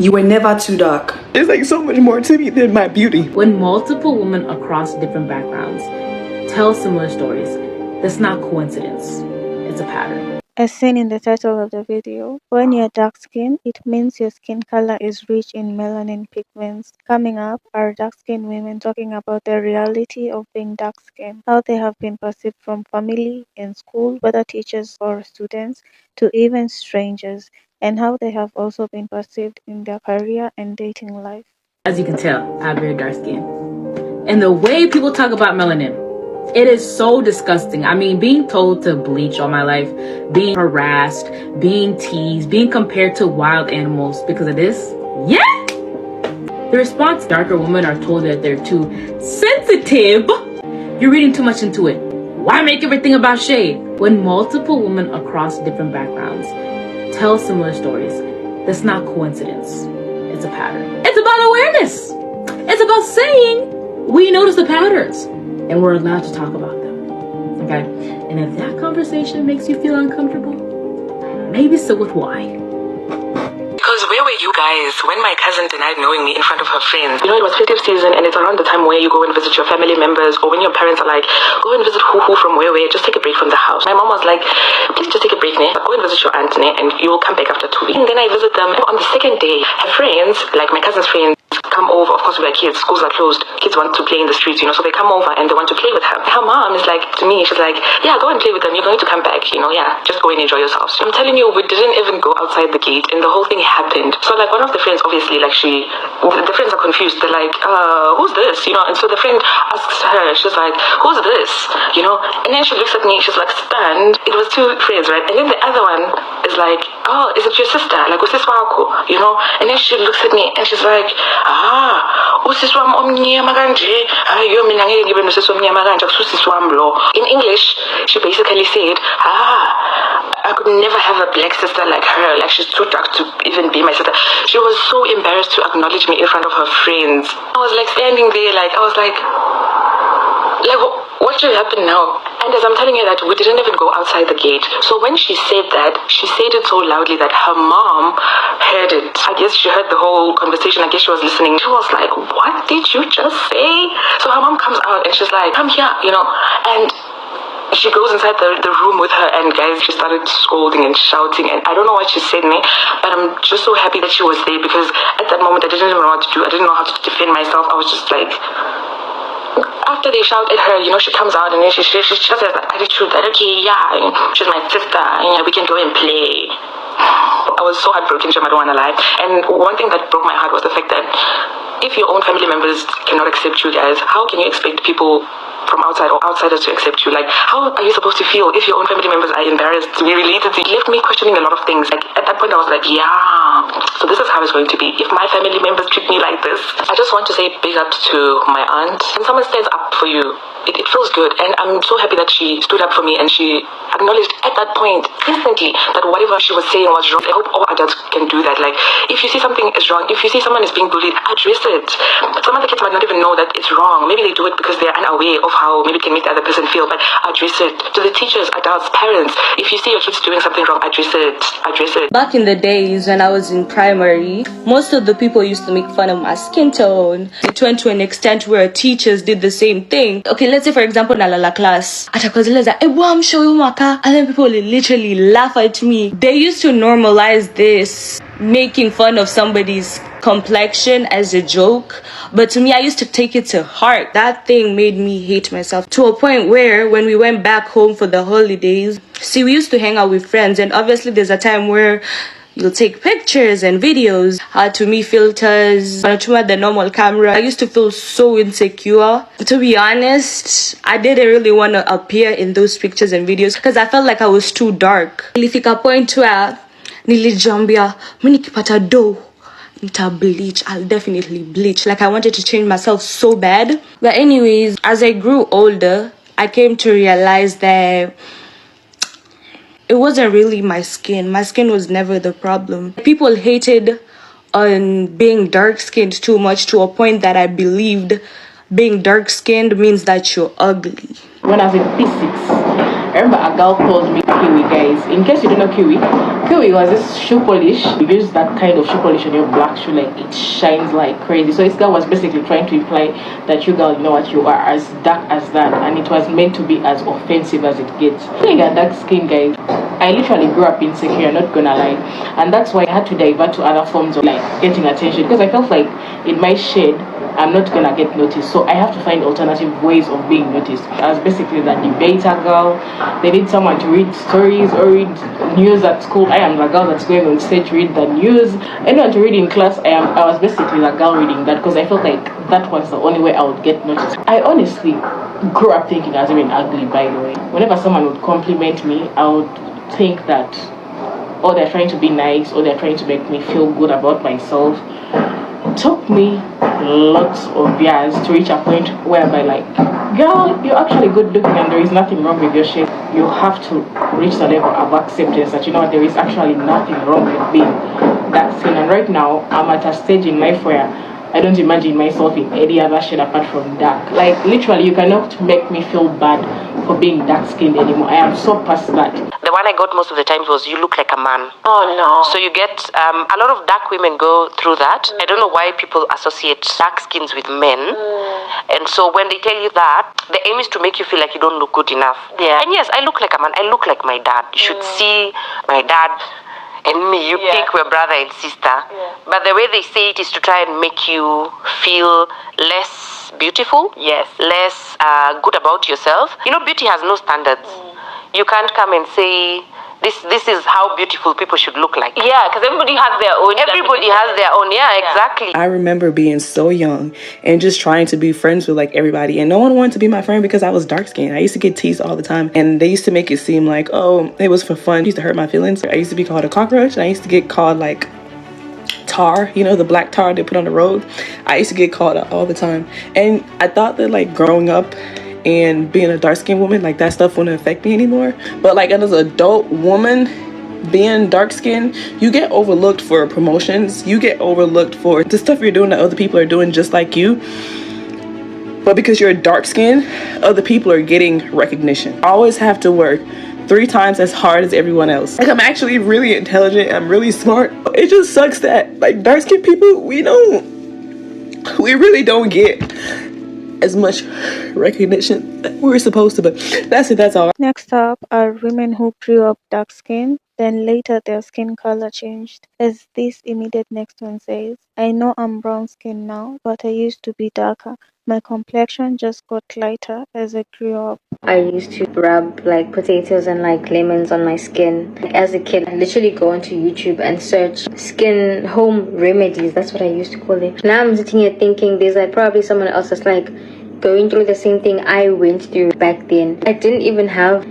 You were never too dark. There's like so much more to me than my beauty. When multiple women across different backgrounds tell similar stories, that's not coincidence. It's a pattern. As seen in the title of the video, when you're dark-skinned, it means your skin color is rich in melanin pigments. Coming up are dark-skinned women talking about the reality of being dark-skinned, how they have been perceived from family, in school, whether teachers or students, to even strangers, and how they have also been perceived in their career and dating life. As you can tell, I have very dark skin. And the way people talk about melanin, it is so disgusting. I mean, being told to bleach all my life, being harassed, being teased, being compared to wild animals because of this. Yeah! The response, darker women are told that they're too sensitive. You're reading too much into it. Why make everything about shade? When multiple women across different backgrounds tell similar stories, that's not coincidence. It's a pattern. It's about awareness. It's about saying we notice the patterns and we're allowed to talk about them. Okay? And if that conversation makes you feel uncomfortable, maybe sit with why. Because where were you guys when my cousin denied knowing me in front of her friends? You know, it was festive season and it's around the time where you go and visit your family members, or when your parents are like, go and visit who from where, just take a break from the house. My mom was like, please just take a break, ne? Go and visit your aunt, ne? And you will come back after 2 weeks. And then I visit them. On the second day, her friends, like my cousin's friends, come over. Of course, we were kids. Schools are closed. Kids want to play in the streets, you know, so they come over and they want to play with her. Her mom is like, to me, she's like, yeah, go and play with them. You're going to come back, you know, yeah, just go and enjoy yourself. So I'm telling you, we didn't even go outside the gate and the whole thing happened. So like one of the friends, obviously, like the friends are confused. They're like, who's this? You know, and so the friend asks her, she's like, who's this? You know, and then she looks at me, she's like, stand. It was 2 friends, right? And then the other one is like, oh, is it your sister? Like, you know? And then she looks at me and she's like, in English, she basically said, I could never have a black sister like her. Like, she's too dark to even be my sister. She was so embarrassed to acknowledge me in front of her friends. I was like standing there, like, I was like what should happen now? And as I'm telling you that, we didn't even go outside the gate. So when she said that, she said it so loudly that her mom heard it. I guess she heard the whole conversation. I guess she was listening. She was like, what did you just say? So her mom comes out and she's like, come here, you know, and she goes inside the room with her, and guys, she started scolding and shouting, and I don't know what she said me, but I'm just so happy that she was there, because at that moment I didn't even know what to do. I didn't know how to defend myself. I was just like, after they shout at her, you know, she comes out and then she just has that attitude that, okay, yeah, she's my sister, yeah, we can go and play. I was so heartbroken, I don't want to lie. And one thing that broke my heart was the fact that if your own family members cannot accept you guys, how can you expect people from outside or outsiders to accept you? Like, how are you supposed to feel if your own family members are embarrassed to be related? It left me questioning a lot of things. Like, at that point I was like, yeah, so this is how it's going to be if my family members treat me like this. I just want to say big ups to my aunt. When someone stands up for you, it feels good, and I'm so happy that she stood up for me and she acknowledged at that point instantly that whatever she was saying was wrong. I hope all adults can do that. Like, if you see something is wrong, if you see someone is being bullied, address it. Some of the kids might not even know that it's wrong. Maybe they do it because they're unaware of how maybe it can make the other person feel, but address it. To the teachers, adults, parents, if you see your kids doing something wrong, address it. Back in the days when I was in primary, most of the people used to make fun of my skin tone. It went to an extent where teachers did the same thing. Okay, let's say for example nalala class, and then people will literally laugh at me. They used to normalize this, making fun of somebody's complexion as a joke, but to me, I used to take it to heart. That thing made me hate myself to a point where when we went back home for the holidays, see, we used to hang out with friends, and obviously there's a time where you'll take pictures and videos, to me filters, the normal camera. I used to feel so insecure. To be honest, I didn't really want to appear in those pictures and videos because I felt like I was too dark. Ilifika point where nilijambia, minikipata do, bleach, I'll definitely bleach. Like, I wanted to change myself so bad. But anyways, as I grew older, I came to realize that it wasn't really my skin. My skin was never the problem. People hated on being dark-skinned too much, to a point that I believed being dark-skinned means that you're ugly. When I was in P6, I remember a girl called me Kiwi, guys. In case you don't know Kiwi, Kiwi was this shoe polish. You use that kind of shoe polish on your black shoe, like it shines like crazy. So this girl was basically trying to imply that you girl, you know what, you are as dark as that, and it was meant to be as offensive as it gets. Being a dark skin, guys, I literally grew up insecure, not gonna lie, and that's why I had to divert to other forms of like getting attention, because I felt like in my shade I'm not gonna get noticed, so I have to find alternative ways of being noticed. I was basically that debater girl. They need someone to read stories or read news at school. I am the girl that's going on stage to read the news. Anyone to read in class, I was basically the girl reading that, because I felt like that was the only way I would get noticed. I honestly grew up thinking I was even ugly, by the way. Whenever someone would compliment me, I would think that, oh, they're trying to be nice, or they're trying to make me feel good about myself. It took me lots of years to reach a point whereby, like, girl, you're actually good looking and there is nothing wrong with your shape. You have to reach the level of acceptance that, you know what, there is actually nothing wrong with being that thin. And right now I'm at a stage in life where I don't imagine myself in any other shade apart from dark. Like, literally, you cannot make me feel bad for being dark skinned anymore. I am so past that. The one I got most of the times was, you look like a man. Oh no. So you get, a lot of dark women go through that. I don't know why people associate dark skins with men. And so when they tell you that, the aim is to make you feel like you don't look good enough. Yeah. And yes, I look like a man. I look like my dad. You should see my dad and me. You think we're brother and sister. But the way they say it is to try and make you feel less beautiful. Yes. Less good about yourself. You know, beauty has no standards. You can't come and say, this is how beautiful people should look like. Yeah, because everybody has their own. Everybody has their own. Yeah, exactly. I remember being so young and just trying to be friends with like everybody, and no one wanted to be my friend because I was dark skinned. I used to get teased all the time, and they used to make it seem like, oh, it was for fun. It used to hurt my feelings. I used to be called a cockroach, and I used to get called like tar, you know, the black tar they put on the road. I used to get called out all the time, and I thought that like growing up and being a dark-skinned woman, like that stuff wouldn't affect me anymore. But like as an adult woman being dark-skinned, you get overlooked for promotions, you get overlooked for the stuff you're doing that other people are doing just like you. But because you're dark-skinned, other people are getting recognition. I always have to work 3 times as hard as everyone else. Like, I'm actually really intelligent, I'm really smart. It just sucks that like dark-skinned people, we really don't get as much recognition that we're supposed to, but that's all. Next up are women who grew up dark skinned, then later their skin color changed. As this immediate next one says, I know I'm brown skinned now, but I used to be darker. My complexion just got lighter as I grew up. I used to rub like potatoes and like lemons on my skin. As a kid, I literally go onto YouTube and search skin home remedies. That's what I used to call it. Now I'm sitting here thinking there's like probably someone else that's like going through the same thing I went through back then. I didn't even have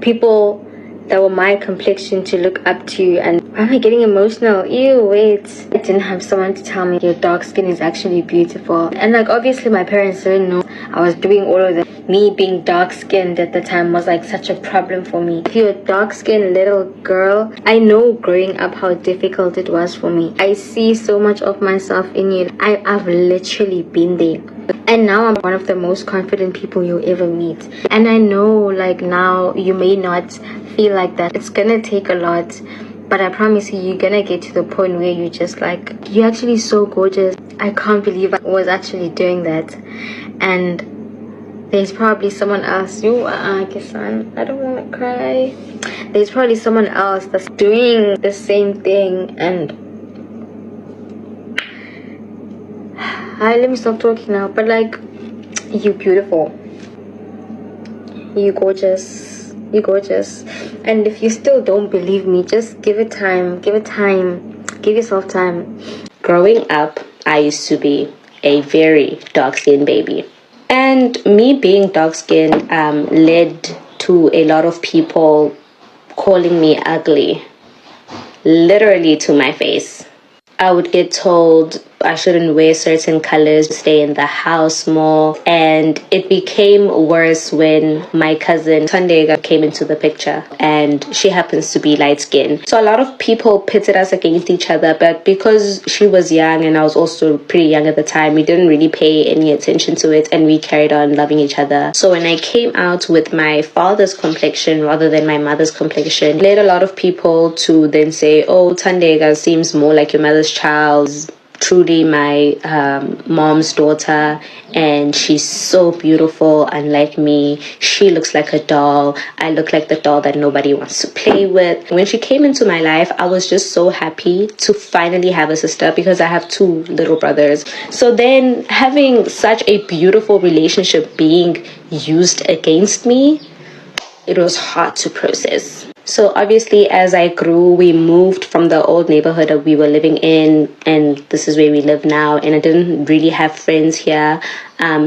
people that were my complexion to look up to. And why am I getting emotional? Ew, wait. I didn't have someone to tell me your dark skin is actually beautiful. And like obviously my parents didn't know I was doing all of this. Me being dark skinned at the time was like such a problem for me. If you're a dark skinned little girl, I know growing up how difficult it was for me. I see so much of myself in you. I've literally been there. And now I'm one of the most confident people you'll ever meet. And I know like now you may not feel like that. It's gonna take a lot, but I promise you're gonna get to the point where you just like, you're actually so gorgeous. I can't believe I was actually doing that. And there's probably someone else. I don't want to cry. There's probably someone else that's doing the same thing. And let me stop talking now. But like, you're beautiful. You're gorgeous. You're gorgeous. And if you still don't believe me, just give it time. Give it time. Give yourself time. Growing up, I used to be a very dark-skinned baby. And me being dark-skinned led to a lot of people calling me ugly. Literally to my face. I would get told I shouldn't wear certain colors, stay in the house more. And it became worse when my cousin Tandega came into the picture, and she happens to be light skinned. So a lot of people pitted us against each other, but because she was young and I was also pretty young at the time, we didn't really pay any attention to it, and we carried on loving each other. So when I came out with my father's complexion rather than my mother's complexion, it led a lot of people to then say, oh, Tandega seems more like your mother's child, truly my mom's daughter, and she's so beautiful, unlike me. She looks like a doll. I look like the doll that nobody wants to play with. When she came into my life, I was just so happy to finally have a sister, because I have 2 little brothers. So then having such a beautiful relationship being used against me, it was hard to process. So obviously, as I grew, we moved from the old neighborhood that we were living in, and this is where we live now, and I didn't really have friends here.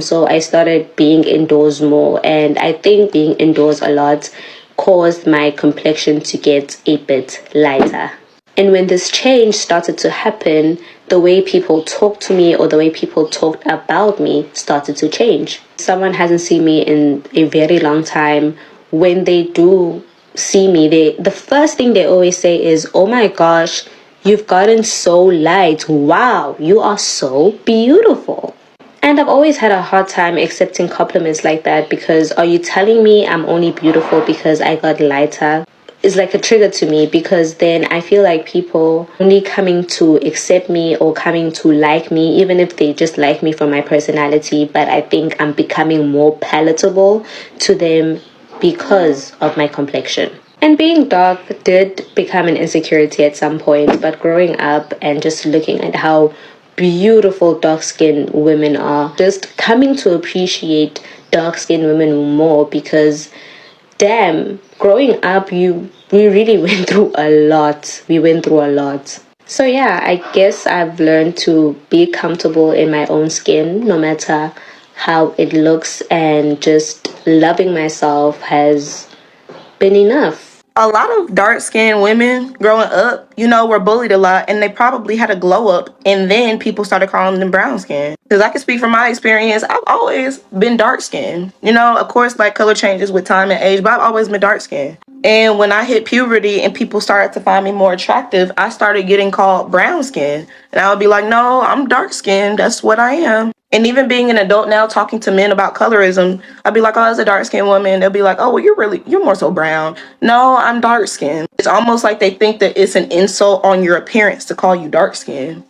So I started being indoors more, and I think being indoors a lot caused my complexion to get a bit lighter. And when this change started to happen, the way people talked to me or the way people talked about me started to change. Someone hasn't seen me in a very long time. When they do see me, the first thing they always say is, oh my gosh, you've gotten so light. Wow, you are so beautiful. And I've always had a hard time accepting compliments like that, because are you telling me I'm only beautiful because I got lighter? It's like a trigger to me, because then I feel like people only coming to accept me or coming to like me, even if they just like me for my personality, but I think I'm becoming more palatable to them because of my complexion. And being dark did become an insecurity at some point, but growing up and just looking at how beautiful dark-skinned women are, just coming to appreciate dark-skinned women more, because damn, growing up we really went through a lot. So yeah, I guess I've learned to be comfortable in my own skin, no matter how it looks, and just loving myself has been enough. A lot of dark-skinned women growing up, were bullied a lot, and they probably had a glow up, and then people started calling them brown skin. Because I can speak from my experience, I've always been dark-skinned. Of course, like, color changes with time and age, but I've always been dark-skinned. And when I hit puberty and people started to find me more attractive, I started getting called brown skin. And I would be like, no, I'm dark-skinned. That's what I am. And even being an adult now, talking to men about colorism, I'd be like, oh, as a dark-skinned woman, they'll be like, oh, well, you're more so brown. No, I'm dark-skinned. It's almost like they think that it's an insult on your appearance to call you dark-skinned.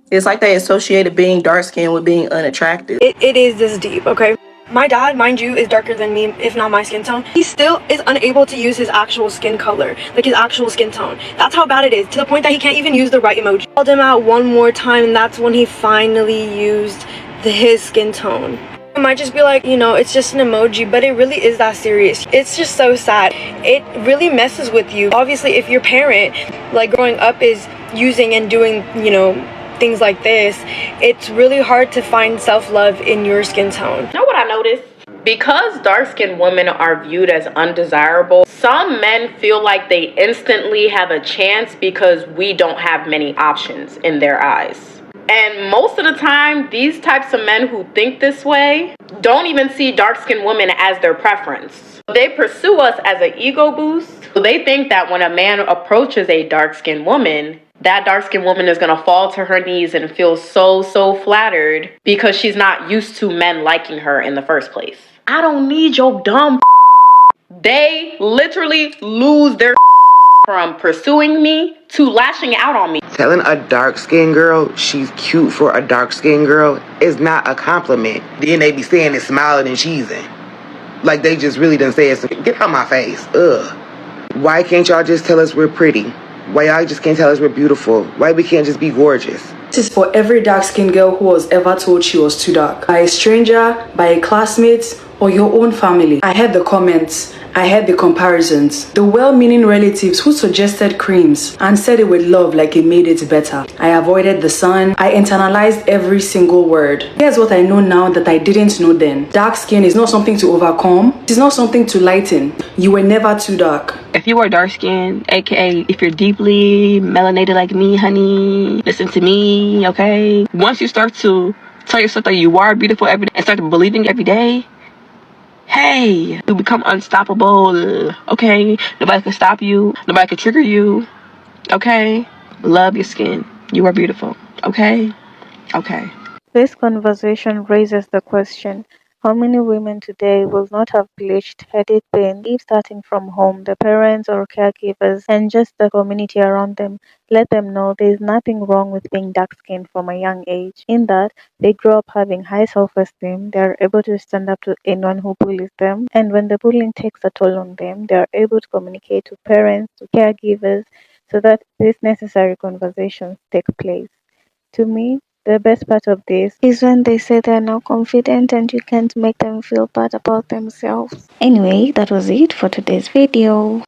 It's like they associated being dark-skinned with being unattractive. It is this deep, okay? My dad, mind you, is darker than me, if not my skin tone. He still is unable to use his actual skin color, like his actual skin tone. That's how bad it is, to the point that he can't even use the right emoji. I called him out one more time, and that's when he finally used his skin tone. I might just be like, it's just an emoji, but it really is that serious. It's just so sad. It really messes with you. Obviously, if your parent, like, growing up is using and doing, things like this, it's really hard to find self-love in your skin tone. You know what I noticed? Because dark-skinned women are viewed as undesirable, some men feel like they instantly have a chance because we don't have many options in their eyes. And most of the time, these types of men who think this way don't even see dark-skinned women as their preference. They pursue us as an ego boost. So they think that when a man approaches a dark-skinned woman, that dark-skinned woman is going to fall to her knees and feel so flattered because she's not used to men liking her in the first place. I don't need your dumb. They literally lose their from pursuing me to lashing out on me. Telling a dark-skinned girl she's cute for a dark-skinned girl is not a compliment. Then they be saying it smiling and cheesing. Like they just really done say it. Get out my face. Ugh. Why can't y'all just tell us we're pretty? Why y'all just can't tell us we're beautiful? Why we can't just be gorgeous? This is for every dark-skinned girl who was ever told she was too dark. By a stranger, by a classmate, or your own family. I heard the comments I heard the comparisons. The well-meaning relatives who suggested creams and said it with love like it made it better. I avoided the sun. I internalized every single word. Here's what I know now that I didn't know then. Dark skin is not something to overcome. It is not something to lighten. You were never too dark. If you are dark skinned, aka if you're deeply melanated like me, honey, listen to me, okay? Once you start to tell yourself that you are beautiful every day and start believing every day, hey, you become unstoppable, okay? Nobody can stop you. Nobody can trigger you, okay? Love your skin. You are beautiful, okay? Okay. This conversation raises the question: how many women today will not have bleached, headache pain, if starting from home, the parents or caregivers, and just the community around them let them know there is nothing wrong with being dark-skinned from a young age, in that they grow up having high self-esteem, they are able to stand up to anyone who bullies them, and when the bullying takes a toll on them, they are able to communicate to parents, to caregivers, so that these necessary conversations take place. To me, the best part of this is when they say they're now confident and you can't make them feel bad about themselves. Anyway, that was it for today's video.